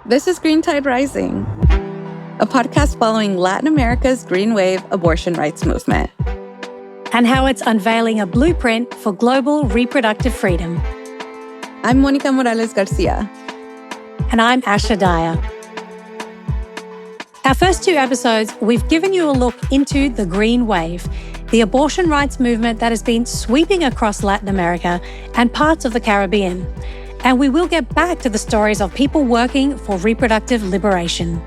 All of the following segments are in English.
This is Green Tide Rising, a podcast following Latin America's green wave abortion rights movement. And how it's unveiling a blueprint for global reproductive freedom. I'm Monica Morales Garcia. And I'm Asha Dyer. Our first two episodes, we've given you a look into the green wave, the abortion rights movement that has been sweeping across Latin America and parts of the Caribbean. And we will get back to the stories of people working for reproductive liberation.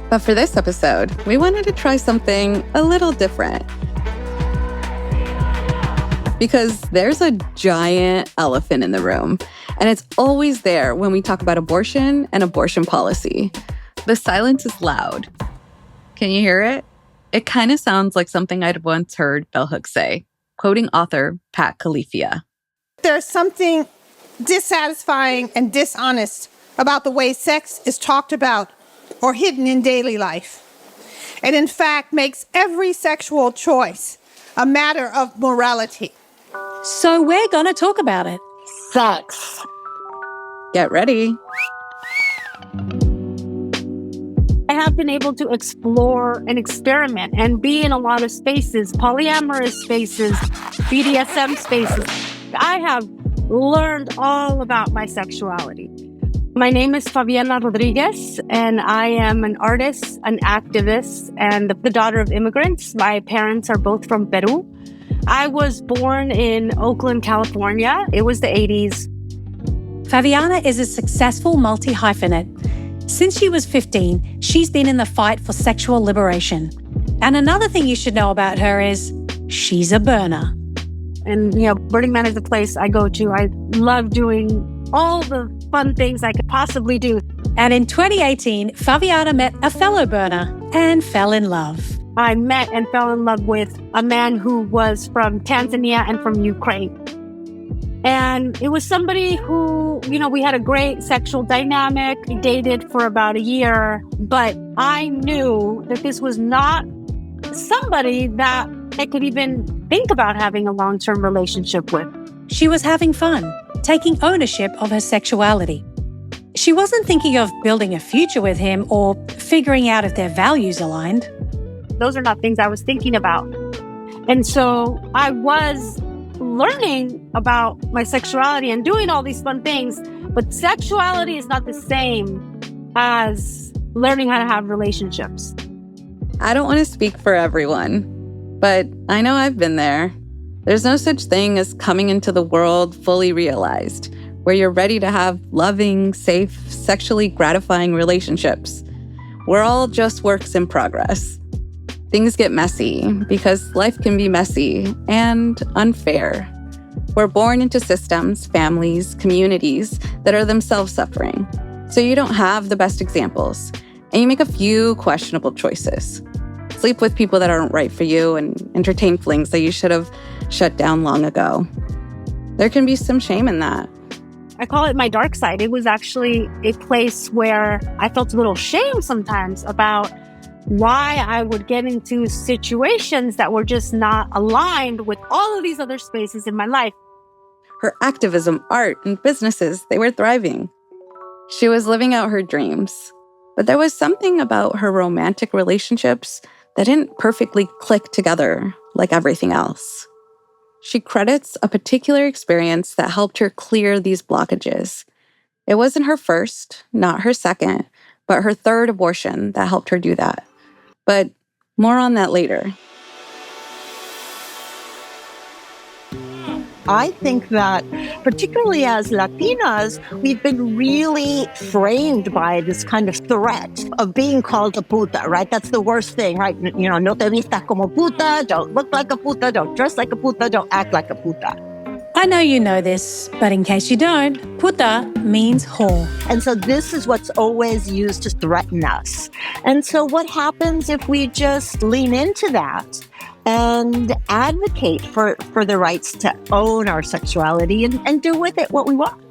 But for this episode, we wanted to try something a little different. Because there's a giant elephant in the room, and it's always there when we talk about abortion and abortion policy. The silence is loud. Can you hear it? It kind of sounds like something I'd once heard Bell Hooks say, quoting author Pat Califia. There's something dissatisfying and dishonest about the way sex is talked about or hidden in daily life. It in fact makes every sexual choice a matter of morality. So we're going to talk about it. Sex. Get ready. I have been able to explore and experiment and be in a lot of spaces, polyamorous spaces, BDSM spaces. I have learned all about my sexuality. My name is Favianna Rodriguez, and I am an artist, an activist, and the daughter of immigrants. My parents are both from Peru. I was born in Oakland, California. It was the 80s. Favianna is a successful multi-hyphenate. Since she was 15, she's been in the fight for sexual liberation. And another thing you should know about her is she's a burner. And, Burning Man is the place I go to. I love doing all the fun things I could possibly do. And in 2018, Favianna met a fellow burner and fell in love. I met and fell in love with a man who was from Tanzania and from Ukraine. And it was somebody who, we had a great sexual dynamic. We dated for about a year, but I knew that this was not somebody that I could even think about having a long-term relationship with. She was having fun, taking ownership of her sexuality. She wasn't thinking of building a future with him or figuring out if their values aligned. Those are not things I was thinking about. And so I was learning about my sexuality and doing all these fun things, but sexuality is not the same as learning how to have relationships. I don't want to speak for everyone, but I know I've been there. There's no such thing as coming into the world fully realized, where you're ready to have loving, safe, sexually gratifying relationships. We're all just works in progress. Things get messy because life can be messy and unfair. We're born into systems, families, communities that are themselves suffering. So you don't have the best examples, and you make a few questionable choices. Sleep with people that aren't right for you and entertain flings that you should have shut down long ago. There can be some shame in that. I call it my dark side. It was actually a place where I felt a little shame sometimes about why I would get into situations that were just not aligned with all of these other spaces in my life. Her activism, art, and businesses, they were thriving. She was living out her dreams. But there was something about her romantic relationships that didn't perfectly click together like everything else. She credits a particular experience that helped her clear these blockages. It wasn't her first, not her second, but her third abortion that helped her do that. But more on that later. I think that particularly as Latinas, we've been really framed by this kind of threat of being called a puta, right? That's the worst thing, right? No te vistas como puta, don't look like a puta, don't dress like a puta, don't act like a puta. I know you know this, but in case you don't, puta means whore. And so this is what's always used to threaten us. And so what happens if we just lean into that and advocate for the rights to own our sexuality and do with it what we want?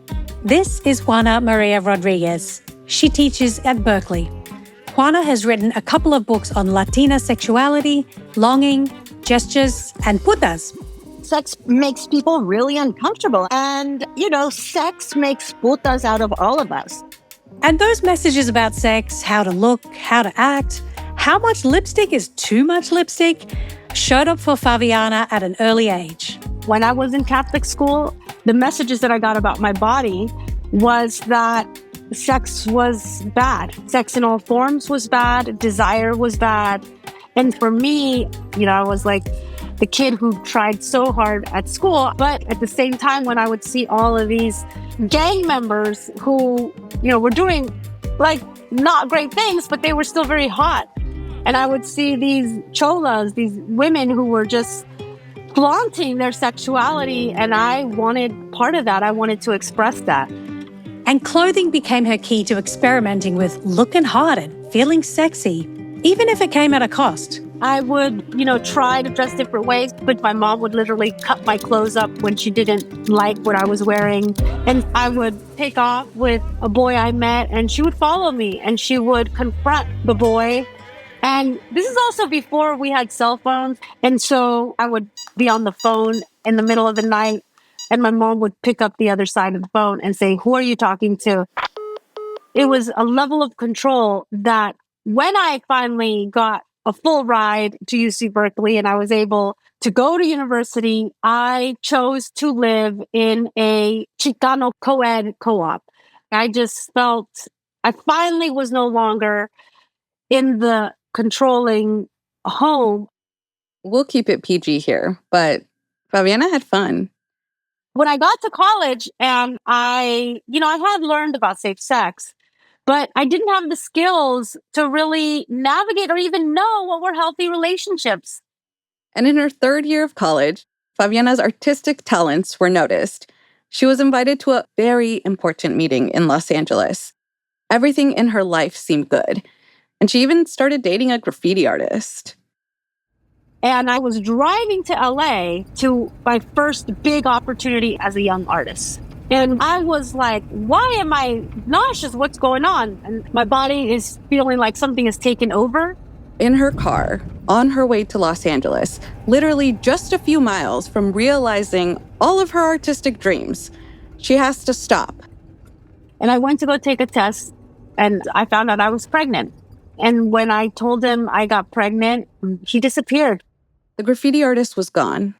This is Juana Maria Rodriguez. She teaches at Berkeley. Juana has written a couple of books on Latina sexuality, longing, gestures, and putas. Sex makes people really uncomfortable. And, sex makes putas out of all of us. And those messages about sex, how to look, how to act, how much lipstick is too much lipstick, showed up for Favianna at an early age. When I was in Catholic school, the messages that I got about my body was that sex was bad. Sex in all forms was bad. Desire was bad. And for me, I was like the kid who tried so hard at school. But at the same time, when I would see all of these gang members who, were doing like not great things, but they were still very hot. And I would see these cholas, these women who were just flaunting their sexuality. And I wanted part of that. I wanted to express that. And clothing became her key to experimenting with looking hot and feeling sexy, even if it came at a cost. I would, try to dress different ways, but my mom would literally cut my clothes up when she didn't like what I was wearing. And I would take off with a boy I met, and she would follow me, and she would confront the boy. And this is also before we had cell phones. And so I would be on the phone in the middle of the night, and my mom would pick up the other side of the phone and say, "Who are you talking to?" It was a level of control that when I finally got a full ride to UC Berkeley and I was able to go to university, I chose to live in a Chicano co-ed co-op. I just felt I finally was no longer in the controlling home. We'll keep it PG here, but Favianna had fun. When I got to college and I had learned about safe sex, but I didn't have the skills to really navigate or even know what were healthy relationships. And in her third year of college, Favianna's artistic talents were noticed. She was invited to a very important meeting in Los Angeles. Everything in her life seemed good. And she even started dating a graffiti artist. And I was driving to LA to my first big opportunity as a young artist. And I was like, why am I nauseous? What's going on? And my body is feeling like something has taken over. In her car, on her way to Los Angeles, literally just a few miles from realizing all of her artistic dreams, she has to stop. And I went to go take a test, and I found out I was pregnant. And when I told him I got pregnant, he disappeared. The graffiti artist was gone.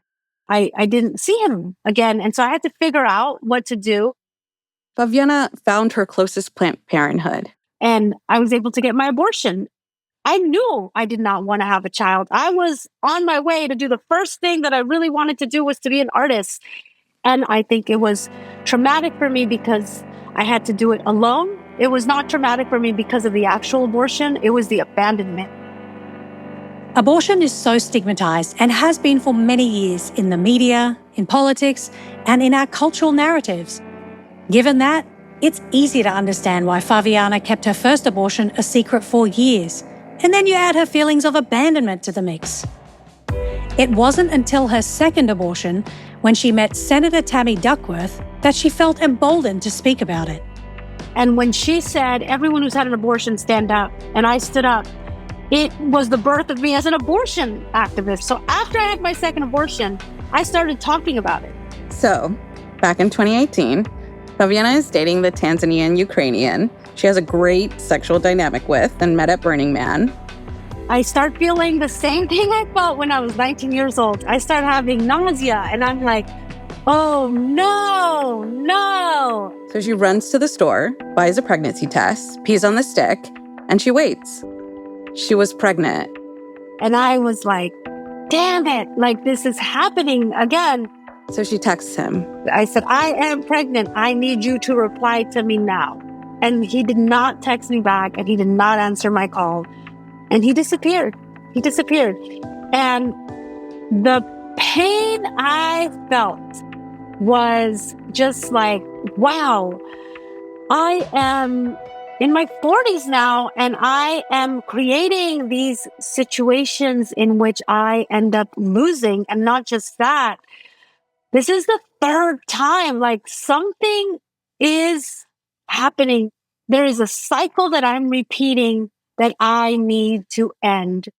I didn't see him again. And so I had to figure out what to do. Favianna found her closest Planned Parenthood. And I was able to get my abortion. I knew I did not want to have a child. I was on my way to do the first thing that I really wanted to do was to be an artist. And I think it was traumatic for me because I had to do it alone. It was not traumatic for me because of the actual abortion. It was the abandonment. Abortion is so stigmatized and has been for many years in the media, in politics, and in our cultural narratives. Given that, it's easy to understand why Favianna kept her first abortion a secret for years. And then you add her feelings of abandonment to the mix. It wasn't until her second abortion, when she met Senator Tammy Duckworth, that she felt emboldened to speak about it. And when she said, everyone who's had an abortion, stand up, and I stood up, it was the birth of me as an abortion activist. So after I had my second abortion, I started talking about it. So, back in 2018, Favianna is dating the Tanzanian Ukrainian she has a great sexual dynamic with and met at Burning Man. I start feeling the same thing I felt when I was 19 years old. I start having nausea, and I'm like, oh, no. So she runs to the store, buys a pregnancy test, pees on the stick, and she waits. She was pregnant. And I was like, damn it, like this is happening again. So she texts him. I said, I am pregnant. I need you to reply to me now. And he did not text me back, and he did not answer my call. And he disappeared. And the pain I felt was just like, wow, I am in my 40s now, and I am creating these situations in which I end up losing. And not just that, this is the third time, like something is happening. There is a cycle that I'm repeating that I need to end.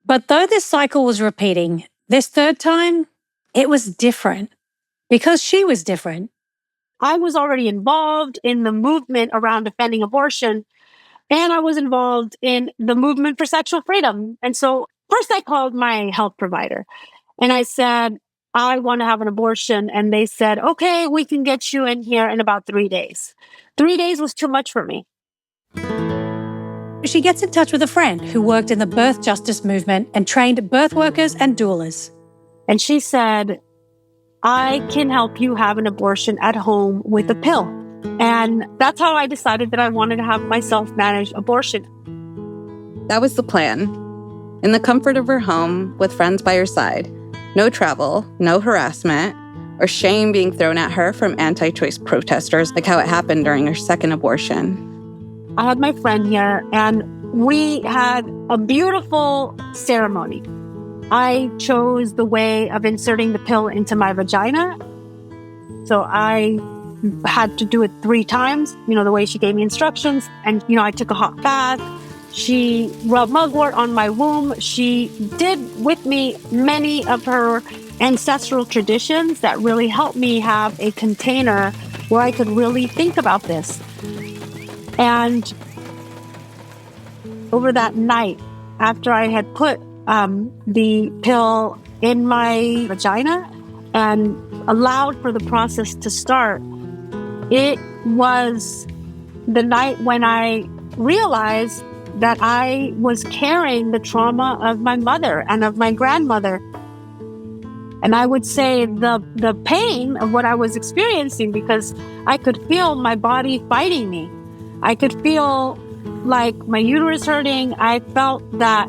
But though this cycle was repeating, this third time, it was different because she was different. I was already involved in the movement around defending abortion, and I was involved in the movement for sexual freedom. And so first I called my health provider and I said, I want to have an abortion. And they said, okay, we can get you in here in about 3 days. 3 days was too much for me. She gets in touch with a friend who worked in the birth justice movement and trained birth workers and doulas. And she said, I can help you have an abortion at home with a pill. And that's how I decided that I wanted to have my self-managed abortion. That was the plan. In the comfort of her home, with friends by her side. No travel, no harassment, or shame being thrown at her from anti-choice protesters like how it happened during her second abortion. I had my friend here, and we had a beautiful ceremony. I chose the way of inserting the pill into my vagina. So I had to do it 3 times, the way she gave me instructions. And, I took a hot bath. She rubbed mugwort on my womb. She did with me many of her ancestral traditions that really helped me have a container where I could really think about this. And over that night, after I had put the pill in my vagina and allowed for the process to start, it was the night when I realized that I was carrying the trauma of my mother and of my grandmother. And I would say the pain of what I was experiencing, because I could feel my body fighting me. I could feel like my uterus hurting. I felt that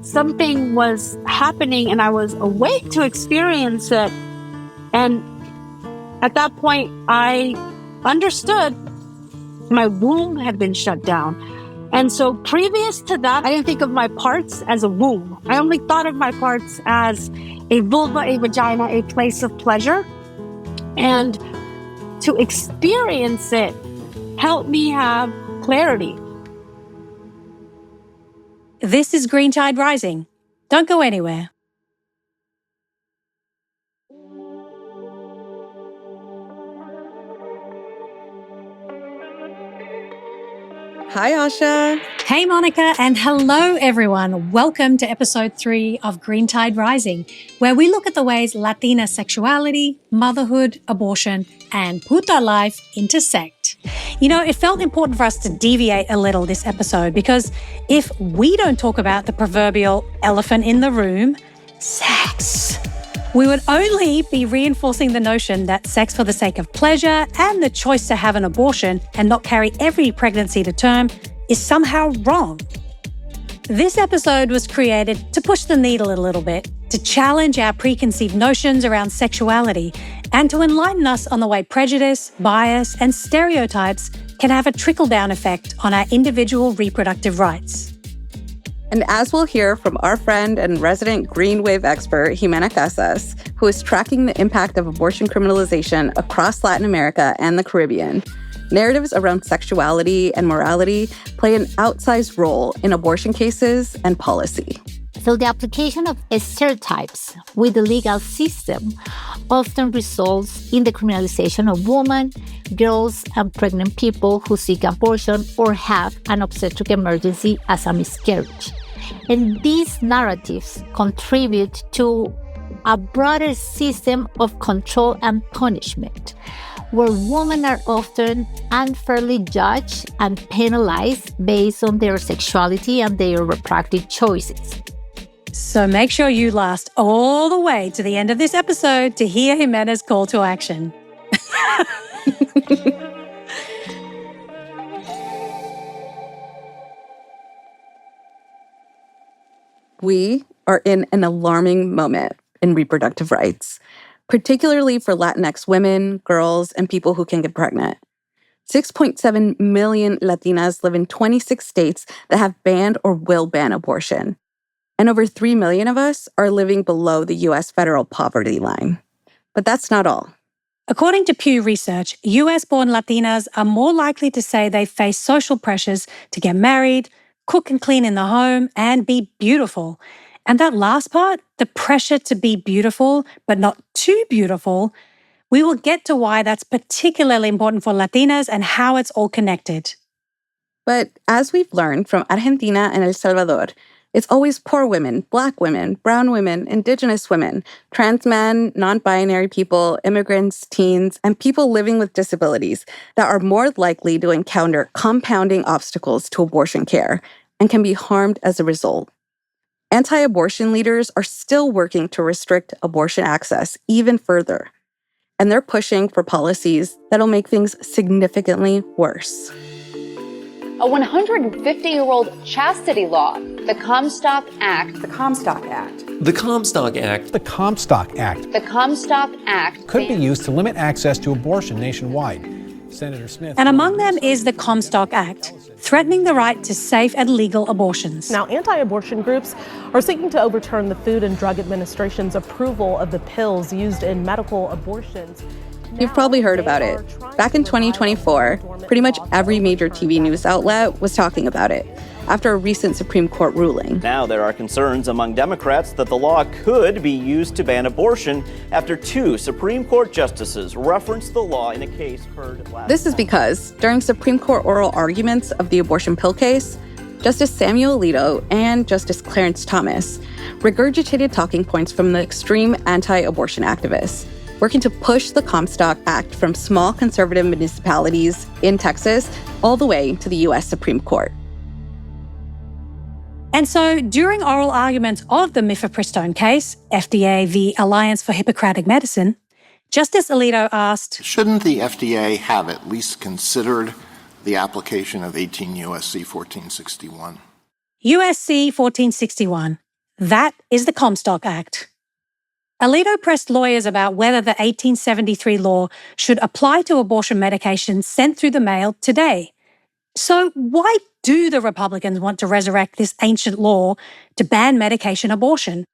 something was happening and I was awake to experience it. And at that point, I understood my womb had been shut down. And so previous to that, I didn't think of my parts as a womb. I only thought of my parts as a vulva, a vagina, a place of pleasure. And to experience it helped me have clarity. This is Green Tide Rising. Don't go anywhere. Hi, Asha. Hey, Monica, and hello, everyone. Welcome to episode 3 of Green Tide Rising, where we look at the ways Latina sexuality, motherhood, abortion, and puta life intersect. It felt important for us to deviate a little this episode because if we don't talk about the proverbial elephant in the room, sex, we would only be reinforcing the notion that sex for the sake of pleasure and the choice to have an abortion and not carry every pregnancy to term is somehow wrong. This episode was created to push the needle a little bit, to challenge our preconceived notions around sexuality, and to enlighten us on the way prejudice, bias, and stereotypes can have a trickle-down effect on our individual reproductive rights. And as we'll hear from our friend and resident Green Wave expert, Jimena Casas, who is tracking the impact of abortion criminalization across Latin America and the Caribbean, narratives around sexuality and morality play an outsized role in abortion cases and policy. So the application of stereotypes with the legal system often results in the criminalization of women, girls, and pregnant people who seek abortion or have an obstetric emergency as a miscarriage. And these narratives contribute to a broader system of control and punishment, where women are often unfairly judged and penalized based on their sexuality and their reproductive choices. So make sure you last all the way to the end of this episode to hear Jimena's call to action. We are in an alarming moment in reproductive rights, particularly for Latinx women, girls, and people who can get pregnant. 6.7 million Latinas live in 26 states that have banned or will ban abortion. And over 3 million of us are living below the U.S. federal poverty line. But that's not all. According to Pew Research, US-born Latinas are more likely to say they face social pressures to get married, cook and clean in the home, and be beautiful. And that last part, the pressure to be beautiful, but not too beautiful, We will get to why that's particularly important for Latinas and how it's all connected. But as we've learned from Argentina and El Salvador, it's always poor women, Black women, brown women, Indigenous women, trans men, non-binary people, immigrants, teens, and people living with disabilities that are more likely to encounter compounding obstacles to abortion care and can be harmed as a result. Anti-abortion leaders are still working to restrict abortion access even further, and they're pushing for policies that'll make things significantly worse. A 150-year-old chastity law, the Comstock Act. The Comstock Act. The Comstock Act. The Comstock Act. The Comstock Act Could be used to limit access to abortion nationwide. Senator Smith. And among them is the Comstock Act, threatening the right to safe and legal abortions. Now, anti-abortion groups are seeking to overturn the Food and Drug Administration's approval of the pills used in medical abortions. You've probably heard about it. Back in 2024, pretty much every major TV news outlet was talking about it after a recent Supreme Court ruling. Now there are concerns among Democrats that the law could be used to ban abortion after 2 Supreme Court justices referenced the law in a case heard last This is because during Supreme Court oral arguments of the abortion pill case, Justice Samuel Alito and Justice Clarence Thomas regurgitated talking points from the extreme anti-abortion activists, working to push the Comstock Act from small conservative municipalities in Texas all the way to the U.S. Supreme Court. And so during oral arguments of the mifepristone case, FDA v. Alliance for Hippocratic Medicine, Justice Alito asked, shouldn't the FDA have at least considered the application of 18 U.S.C. 1461? USC 1461. That is the Comstock Act. Alito pressed lawyers about whether the 1873 law should apply to abortion medications sent through the mail today. So why do the Republicans want to resurrect this ancient law to ban medication abortion?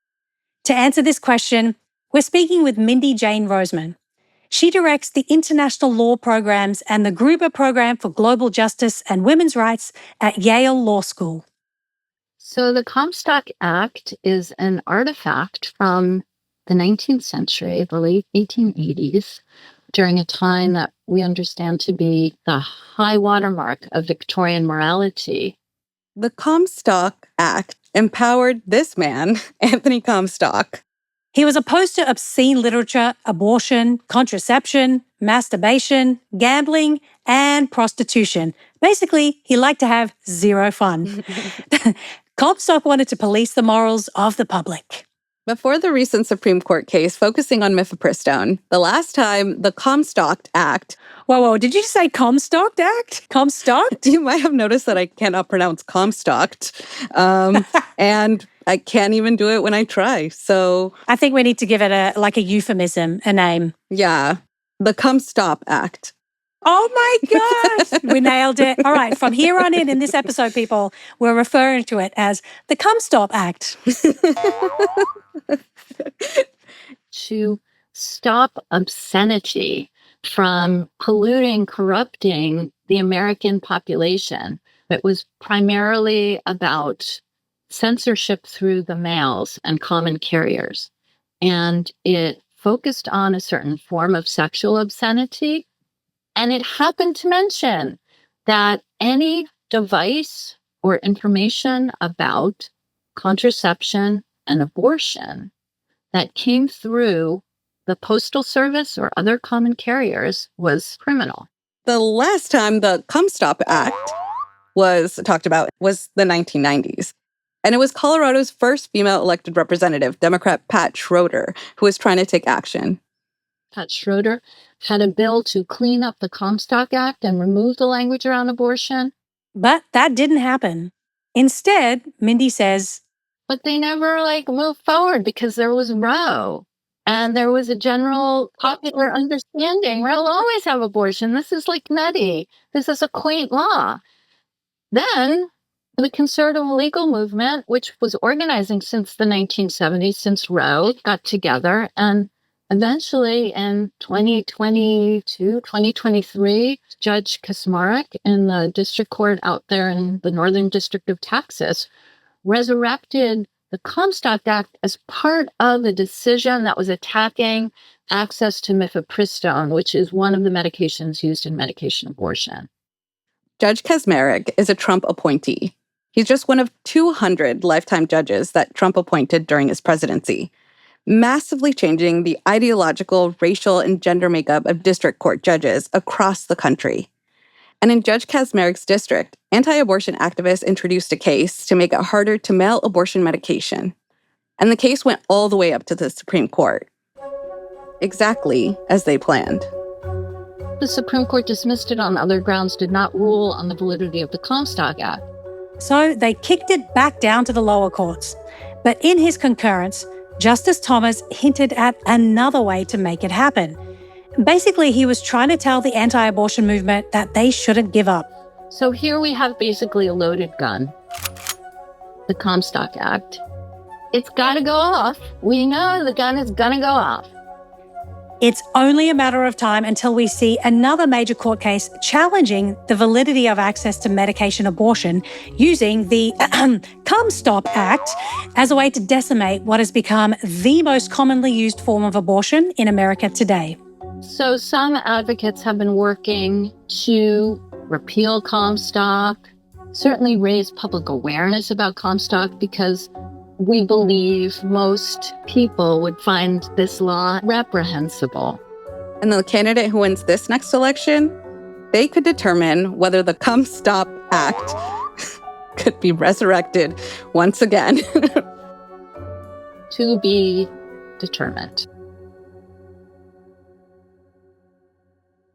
To answer this question, we're speaking with Mindy Jane Roseman. She directs the International Law Programs and the Gruber Program for Global Justice and Women's Rights at Yale Law School. So the Comstock Act is an artifact from the 19th century, the late 1880s, during a time that we understand to be the high watermark of Victorian morality. The Comstock Act empowered this man, Anthony Comstock. He was opposed to obscene literature, abortion, contraception, masturbation, gambling, and prostitution. Basically, he liked to have zero fun. Comstock wanted to police the morals of the public. Before the recent Supreme Court case focusing on mifepristone, the last time the Comstock Act... Whoa, did you say Comstock Act? Comstock? You might have noticed that I cannot pronounce Comstock. And I can't even do it when I try, so... I think we need to give it a euphemism, a name. Yeah, the Comstock Act. Oh my gosh, we nailed it. All right, from here on in this episode, people, we're referring to it as the Comstock Act. To stop obscenity from polluting, corrupting the American population. It was primarily about censorship through the mails and common carriers. And it focused on a certain form of sexual obscenity. And it happened to mention that any device or information about contraception and abortion that came through the Postal Service or other common carriers was criminal. The last time the Comstock Act was talked about was the 1990s. And it was Colorado's first female elected representative, Democrat Pat Schroeder, who was trying to take action. Pat Schroeder had a bill to clean up the Comstock Act and remove the language around abortion. But that didn't happen. Instead, Mindy says, but they never moved forward because there was Roe. And there was a general popular understanding, we'll always have abortion. This is nutty. This is a quaint law. Then the conservative legal movement, which was organizing since the 1970s, since Roe, got together. And eventually in 2022, 2023, Judge Kaczmarek in the district court out there in the Northern District of Texas resurrected the Comstock Act as part of a decision that was attacking access to mifepristone, which is one of the medications used in medication abortion. Judge Kaczmarek is a Trump appointee. He's just one of 200 lifetime judges that Trump appointed during his presidency, massively changing the ideological, racial, and gender makeup of district court judges across the country. And in Judge Kaczmarek's district, anti-abortion activists introduced a case to make it harder to mail abortion medication. And the case went all the way up to the Supreme Court, exactly as they planned. The Supreme Court dismissed it on other grounds, did not rule on the validity of the Comstock Act. So they kicked it back down to the lower courts. But in his concurrence, Justice Thomas hinted at another way to make it happen. Basically, he was trying to tell the anti-abortion movement that they shouldn't give up. So here we have basically a loaded gun, the Comstock Act. It's got to go off. We know the gun is going to go off. It's only a matter of time until we see another major court case challenging the validity of access to medication abortion using the Comstock Act as a way to decimate what has become the most commonly used form of abortion in America today. So some advocates have been working to repeal Comstock, certainly raise public awareness about Comstock, because we believe most people would find this law reprehensible. And the candidate who wins this next election, they could determine whether the Comstock Act could be resurrected once again. To be determined.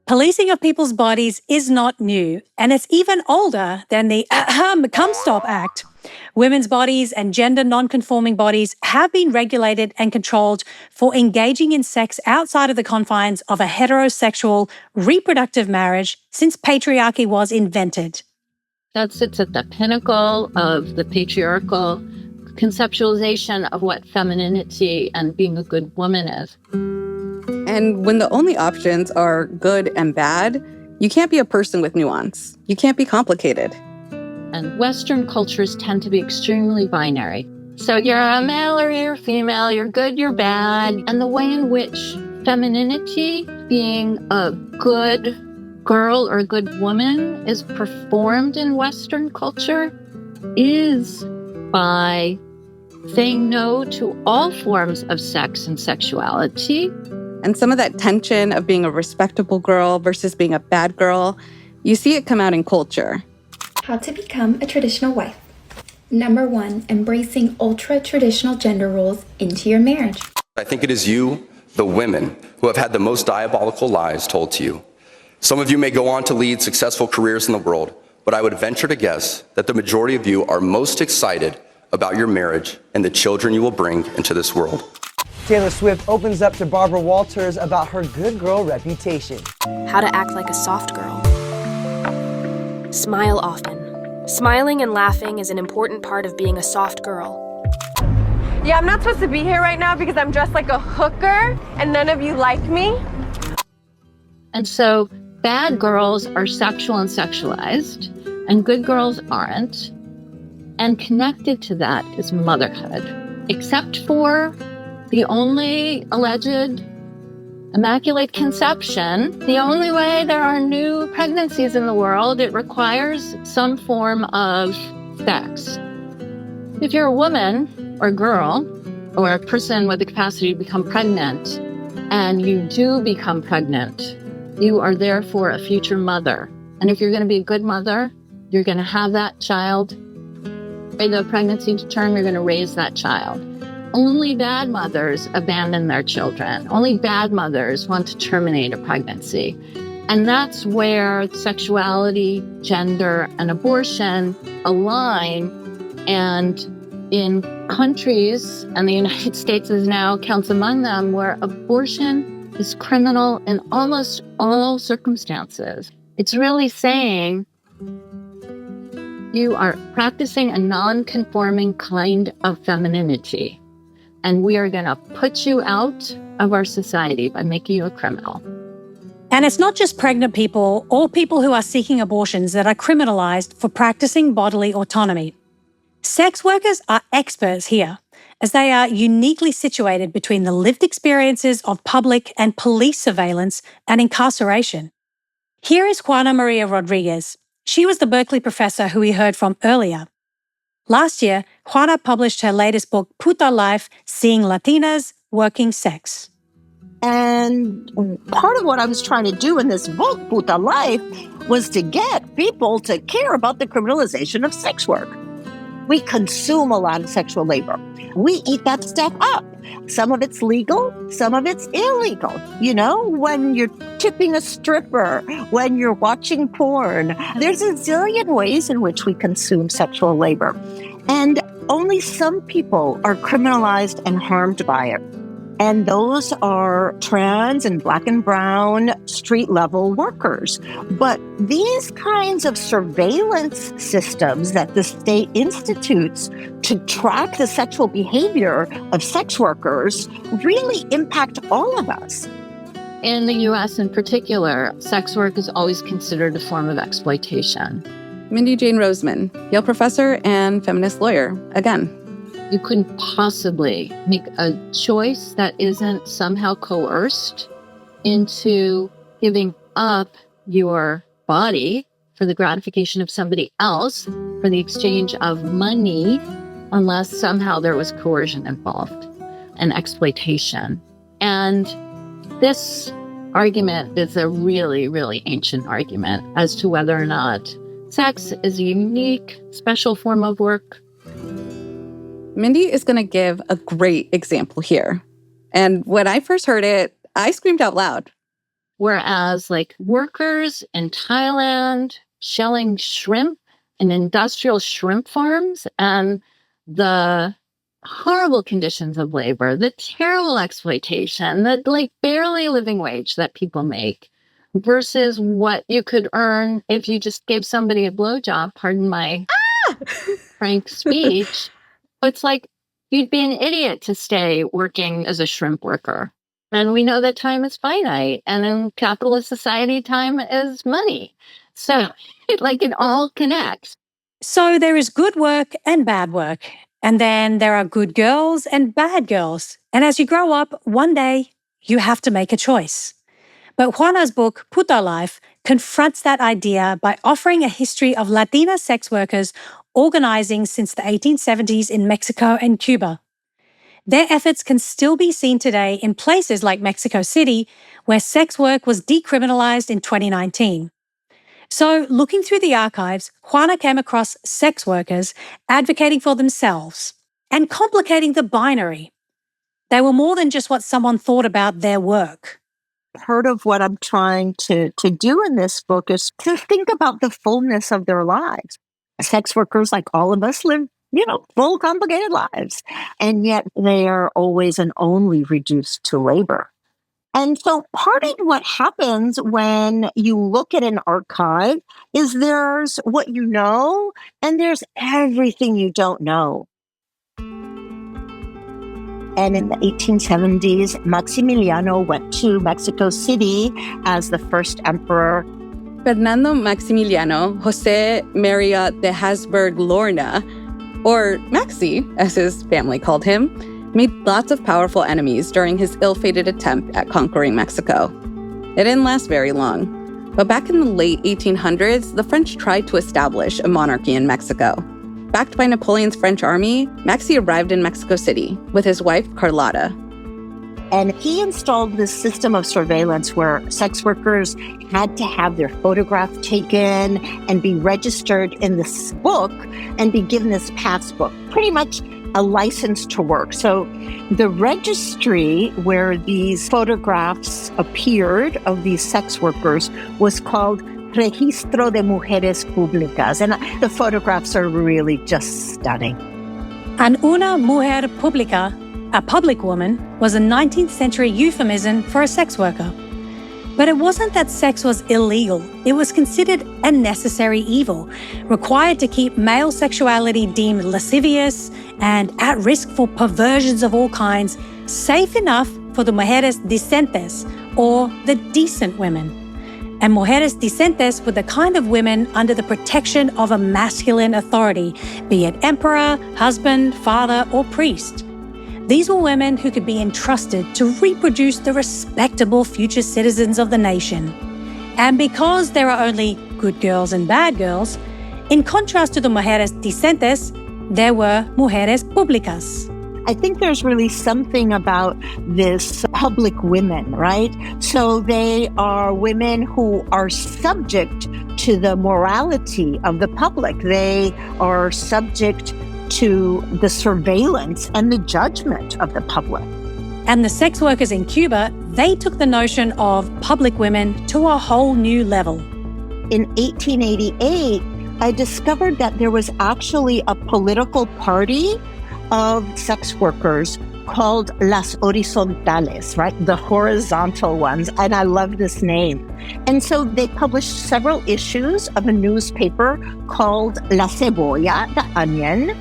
Policing of people's bodies is not new, and it's even older than the Comstock Act. Women's bodies and gender non-conforming bodies have been regulated and controlled for engaging in sex outside of the confines of a heterosexual reproductive marriage since patriarchy was invented. That sits at the pinnacle of the patriarchal conceptualization of what femininity and being a good woman is. And when the only options are good and bad, you can't be a person with nuance. You can't be complicated. And Western cultures tend to be extremely binary. So you're a male or you're female, you're good, you're bad. And the way in which femininity, being a good girl or a good woman, is performed in Western culture is by saying no to all forms of sex and sexuality. And some of that tension of being a respectable girl versus being a bad girl, you see it come out in culture. How to become a traditional wife. Number 1, embracing ultra-traditional gender roles into your marriage. I think it is you, the women, who have had the most diabolical lies told to you. Some of you may go on to lead successful careers in the world, but I would venture to guess that the majority of you are most excited about your marriage and the children you will bring into this world. Taylor Swift opens up to Barbara Walters about her good girl reputation. How to act like a soft girl. Smile often. Smiling and laughing is an important part of being a soft girl. Yeah, I'm not supposed to be here right now because I'm dressed like a hooker and none of you like me. And so bad girls are sexual and sexualized, and good girls aren't. And connected to that is motherhood, except for the only alleged immaculate conception. The only way there are new pregnancies in the world, it requires some form of sex. If you're a woman or a girl or a person with the capacity to become pregnant, and you do become pregnant, you are therefore a future mother. And if you're going to be a good mother, you're going to have that child. By the pregnancy to term, you're going to raise that child. Only bad mothers abandon their children. Only bad mothers want to terminate a pregnancy. And that's where sexuality, gender, and abortion align. And in countries, and the United States is now counts among them, where abortion is criminal in almost all circumstances. It's really saying you are practicing a non-conforming kind of femininity. And we are going to put you out of our society by making you a criminal. And it's not just pregnant people or people who are seeking abortions that are criminalized for practicing bodily autonomy. Sex workers are experts here, as they are uniquely situated between the lived experiences of public and police surveillance and incarceration. Here is Juana Maria Rodriguez. She was the Berkeley professor who we heard from earlier. Last year, Juana published her latest book, Puta Life, Seeing Latinas Working Sex. And part of what I was trying to do in this book, Puta Life, was to get people to care about the criminalization of sex work. We consume a lot of sexual labor. We eat that stuff up. Some of it's legal, some of it's illegal. You know, when you're tipping a stripper, when you're watching porn, there's a zillion ways in which we consume sexual labor. And only some people are criminalized and harmed by it. And those are trans and black and brown street-level workers. But these kinds of surveillance systems that the state institutes to track the sexual behavior of sex workers really impact all of us. In the U.S. in particular, sex work is always considered a form of exploitation. Mindy Jane Roseman, Yale professor and feminist lawyer, again. You couldn't possibly make a choice that isn't somehow coerced into giving up your body for the gratification of somebody else for the exchange of money unless somehow there was coercion involved and exploitation. And this argument is a really, really ancient argument as to whether or not sex is a unique, special form of work. Mindy is going to give a great example here. And when I first heard it, I screamed out loud. Whereas workers in Thailand shelling shrimp in industrial shrimp farms and the horrible conditions of labor, the terrible exploitation, the barely living wage that people make versus what you could earn if you just gave somebody a blowjob, pardon my frank speech. It's like you'd be an idiot to stay working as a shrimp worker. And we know that time is finite. And in capitalist society, time is money. So it all connects. So there is good work and bad work. And then there are good girls and bad girls. And as you grow up, one day you have to make a choice. But Juana's book, Puta Life, confronts that idea by offering a history of Latina sex workers organizing since the 1870s in Mexico and Cuba. Their efforts can still be seen today in places like Mexico City, where sex work was decriminalized in 2019. So, looking through the archives, Juana came across sex workers advocating for themselves and complicating the binary. They were more than just what someone thought about their work. Part of what I'm trying to do in this book is to think about the fullness of their lives. Sex workers, like all of us, live, full, complicated lives. And yet they are always and only reduced to labor. And so part of what happens when you look at an archive is there's what you know, and there's everything you don't know. And in the 1870s, Maximiliano went to Mexico City as the first emperor. Fernando Maximiliano José María de Habsburg-Lorna, or Maxi, as his family called him, made lots of powerful enemies during his ill-fated attempt at conquering Mexico. It didn't last very long, but back in the late 1800s, the French tried to establish a monarchy in Mexico. Backed by Napoleon's French army, Maxi arrived in Mexico City with his wife, Carlotta. And he installed this system of surveillance where sex workers had to have their photograph taken and be registered in this book and be given this passbook, pretty much a license to work. So the registry where these photographs appeared of these sex workers was called Registro de Mujeres Públicas. And the photographs are really just stunning. And una mujer pública, a public woman, was a 19th century euphemism for a sex worker. But it wasn't that sex was illegal. It was considered a necessary evil, required to keep male sexuality deemed lascivious and at risk for perversions of all kinds, safe enough for the mujeres decentes, or the decent women. And mujeres decentes were the kind of women under the protection of a masculine authority, be it emperor, husband, father, or priest. These were women who could be entrusted to reproduce the respectable future citizens of the nation. And because there are only good girls and bad girls, in contrast to the mujeres decentes, there were mujeres públicas. I think there's really something about this public women, right? So they are women who are subject to the morality of the public. They are subject to the surveillance and the judgment of the public. And the sex workers in Cuba, they took the notion of public women to a whole new level. In 1888, I discovered that there was actually a political party of sex workers called Las Horizontales, right? The horizontal ones. And I love this name. And so they published several issues of a newspaper called La Cebolla, the onion.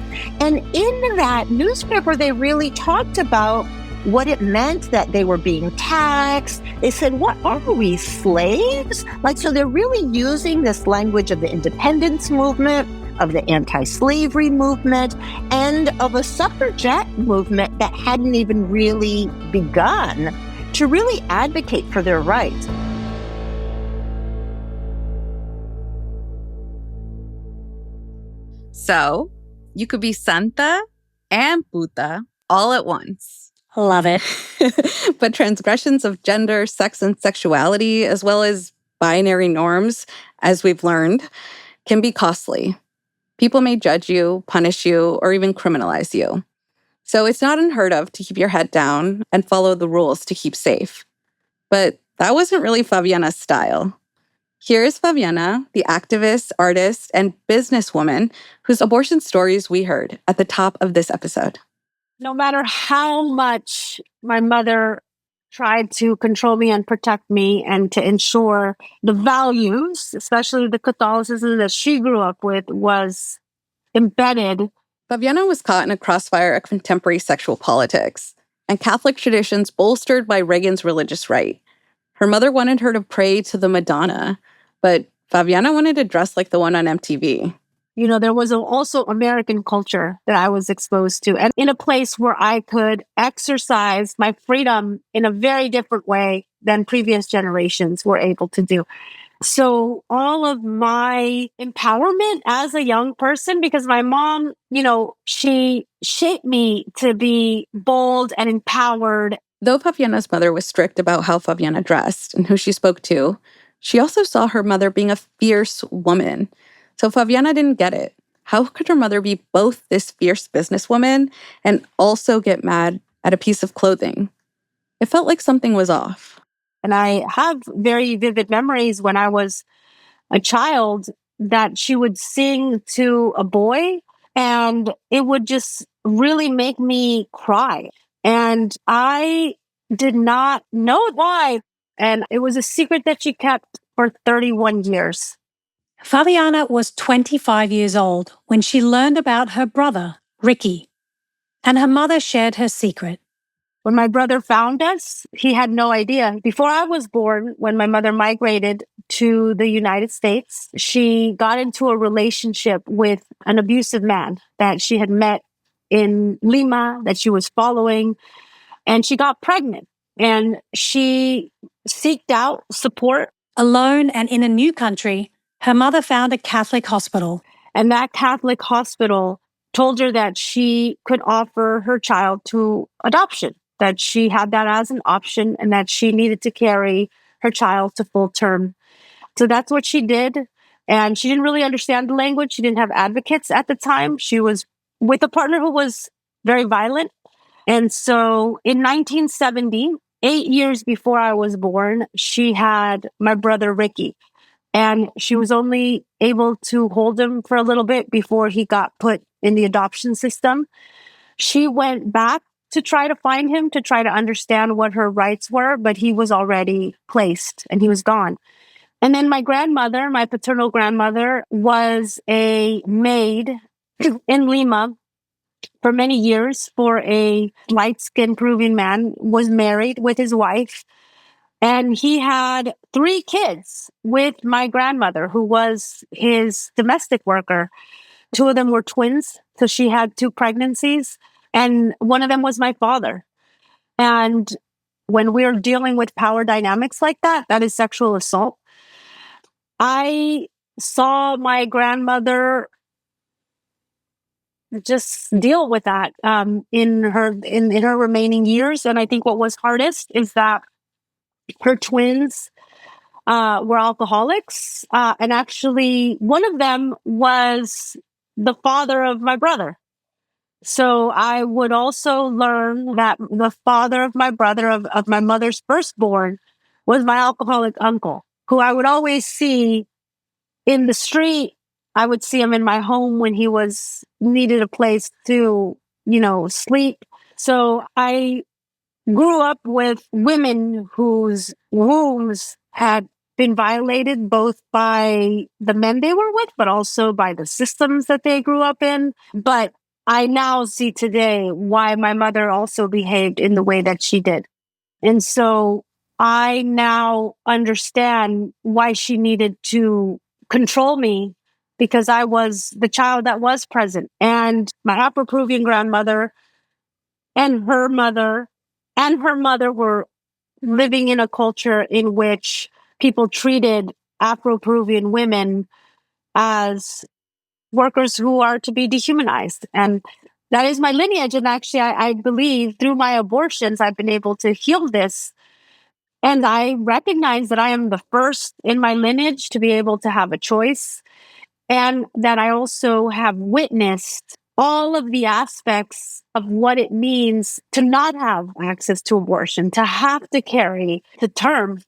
And in that newspaper, they really talked about what it meant that they were being taxed. They said, what are we, slaves? So they're really using this language of the independence movement, of the anti-slavery movement, and of a suffragette movement that hadn't even really begun to really advocate for their rights. So, you could be santa and puta all at once. Love it. But transgressions of gender, sex, and sexuality, as well as binary norms, as we've learned, can be costly. People may judge you, punish you, or even criminalize you. So it's not unheard of to keep your head down and follow the rules to keep safe. But that wasn't really Favianna's style. Here is Favianna, the activist, artist, and businesswoman whose abortion stories we heard at the top of this episode. No matter how much my mother tried to control me and protect me and to ensure the values, especially the Catholicism that she grew up with, was embedded. Favianna was caught in a crossfire of contemporary sexual politics and Catholic traditions bolstered by Reagan's religious right. Her mother wanted her to pray to the Madonna, but Favianna wanted to dress like the one on MTV. You know, there was also American culture that I was exposed to, and in a place where I could exercise my freedom in a very different way than previous generations were able to do. So all of my empowerment as a young person, because my mom, she shaped me to be bold and empowered. Though Favianna's mother was strict about how Favianna dressed and who she spoke to, she also saw her mother being a fierce woman. So Favianna didn't get it. How could her mother be both this fierce businesswoman and also get mad at a piece of clothing? It felt like something was off. And I have very vivid memories when I was a child that she would sing to a boy and it would just really make me cry. And I did not know why. And it was a secret that she kept for 31 years. Favianna was 25 years old when she learned about her brother, Ricky, and her mother shared her secret. When my brother found us, he had no idea. Before I was born, when my mother migrated to the United States, she got into a relationship with an abusive man that she had met in Lima, that she was following, and she got pregnant. And she sought out support. Alone and in a new country, her mother found a Catholic hospital. And that Catholic hospital told her that she could offer her child to adoption, that she had that as an option and that she needed to carry her child to full term. So that's what she did. And she didn't really understand the language. She didn't have advocates at the time. She was with a partner who was very violent. And so in 1970, 8 years before I was born, she had my brother Ricky. And she was only able to hold him for a little bit before he got put in the adoption system. She went back to try to find him, to try to understand what her rights were, but he was already placed and he was gone. And then my grandmother, my paternal grandmother, was a maid in Lima for many years for a light-skinned Peruvian man, was married with his wife. And he had 3 kids with my grandmother, who was his domestic worker. 2 of them were twins, so she had 2 pregnancies. And one of them was my father. And when we're dealing with power dynamics like that, that is sexual assault. I saw my grandmother just deal with that in her remaining years. And I think what was hardest is that her twins were alcoholics. And actually, one of them was the father of my brother. So I would also learn that the father of my brother, of my mother's firstborn, was my alcoholic uncle, who I would always see in the street. I would see him in my home when he needed a place to, sleep. So I grew up with women whose wombs had been violated both by the men they were with, but also by the systems that they grew up in. But I now see today why my mother also behaved in the way that she did. And so I now understand why she needed to control me, because I was the child that was present. And my Afro-Peruvian grandmother and her mother were living in a culture in which people treated Afro-Peruvian women as workers who are to be dehumanized. And that is my lineage. And actually, I believe through my abortions, I've been able to heal this. And I recognize that I am the first in my lineage to be able to have a choice, and that I also have witnessed all of the aspects of what it means to not have access to abortion, to have to carry the term,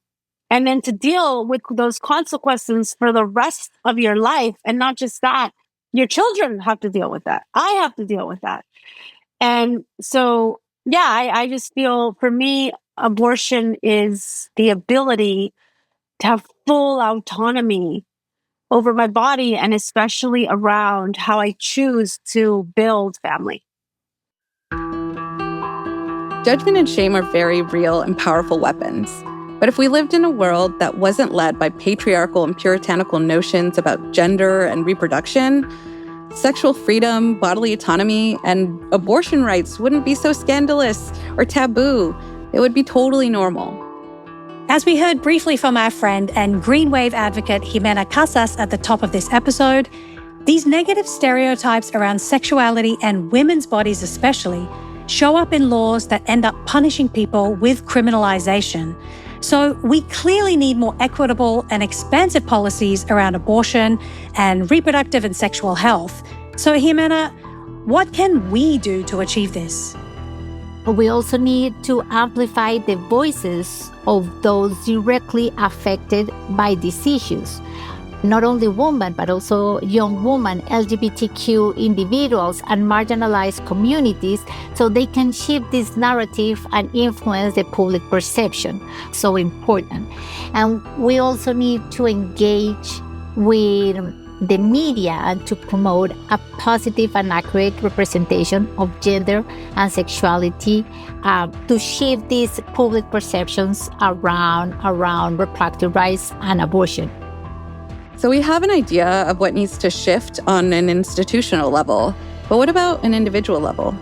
and then to deal with those consequences for the rest of your life. And not just that, your children have to deal with that. I have to deal with that. And so, I just feel, for me, abortion is the ability to have full autonomy over my body, and especially around how I choose to build family. Judgment and shame are very real and powerful weapons. But if we lived in a world that wasn't led by patriarchal and puritanical notions about gender and reproduction, sexual freedom, bodily autonomy, and abortion rights wouldn't be so scandalous or taboo. It would be totally normal. As we heard briefly from our friend and Green Wave advocate Jimena Casas at the top of this episode, these negative stereotypes around sexuality and women's bodies especially show up in laws that end up punishing people with criminalization. So we clearly need more equitable and expansive policies around abortion and reproductive and sexual health. So Jimena, what can we do to achieve this? We also need to amplify the voices of those directly affected by these issues. Not only women, but also young women, LGBTQ individuals, and marginalized communities, so they can shift this narrative and influence the public perception. So important. And we also need to engage with the media and to promote a positive and accurate representation of gender and sexuality to shift these public perceptions around reproductive rights and abortion. So we have an idea of what needs to shift on an institutional level, but what about an individual level?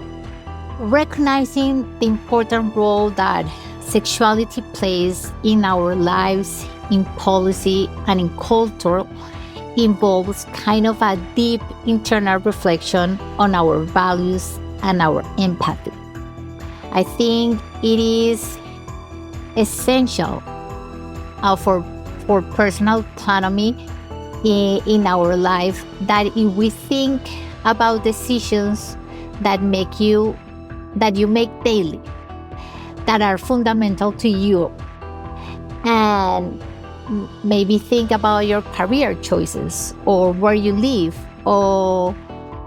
Recognizing the important role that sexuality plays in our lives, in policy, and in culture involves kind of a deep internal reflection on our values and our empathy. I think it is essential for personal autonomy in our life that if we think about decisions that you make daily, that are fundamental to you, and maybe think about your career choices or where you live or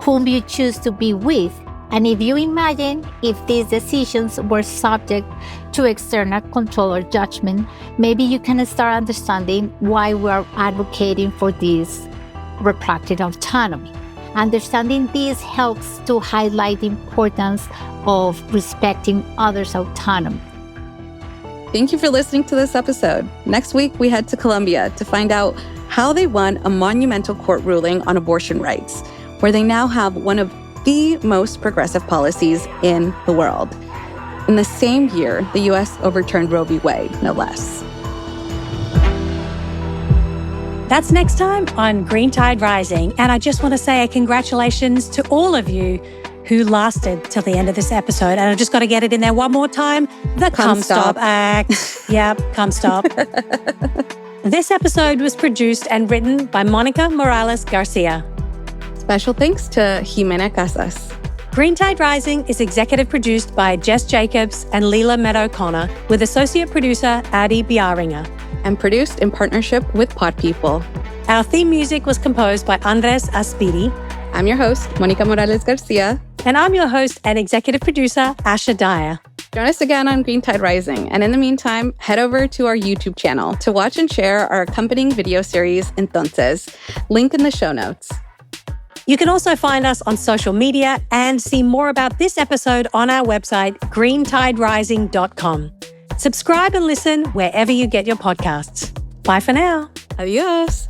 whom you choose to be with. And if you imagine if these decisions were subject to external control or judgment, maybe you can start understanding why we're advocating for this reproductive autonomy. Understanding this helps to highlight the importance of respecting others' autonomy. Thank you for listening to this episode. Next week, we head to Colombia to find out how they won a monumental court ruling on abortion rights, where they now have one of the most progressive policies in the world. In the same year, the U.S. overturned Roe v. Wade, no less. That's next time on Green Tide Rising. And I just want to say a congratulations to all of you who lasted till the end of this episode. And I just got to get it in there one more time. The Comstock Act. Yep, Comstock. This episode was produced and written by Monica Morales Garcia. Special thanks to Jimena Casas. Green Tide Rising is executive produced by Jess Jacobs and Leela Meadow-Connor, with associate producer Adi Biaringer. And produced in partnership with Pod People. Our theme music was composed by Andres Aspiri. I'm your host, Monica Morales Garcia. And I'm your host and executive producer, Asha Dyer. Join us again on Green Tide Rising. And in the meantime, head over to our YouTube channel to watch and share our accompanying video series, Entonces. Link in the show notes. You can also find us on social media and see more about this episode on our website, greentiderising.com. Subscribe and listen wherever you get your podcasts. Bye for now. Adios.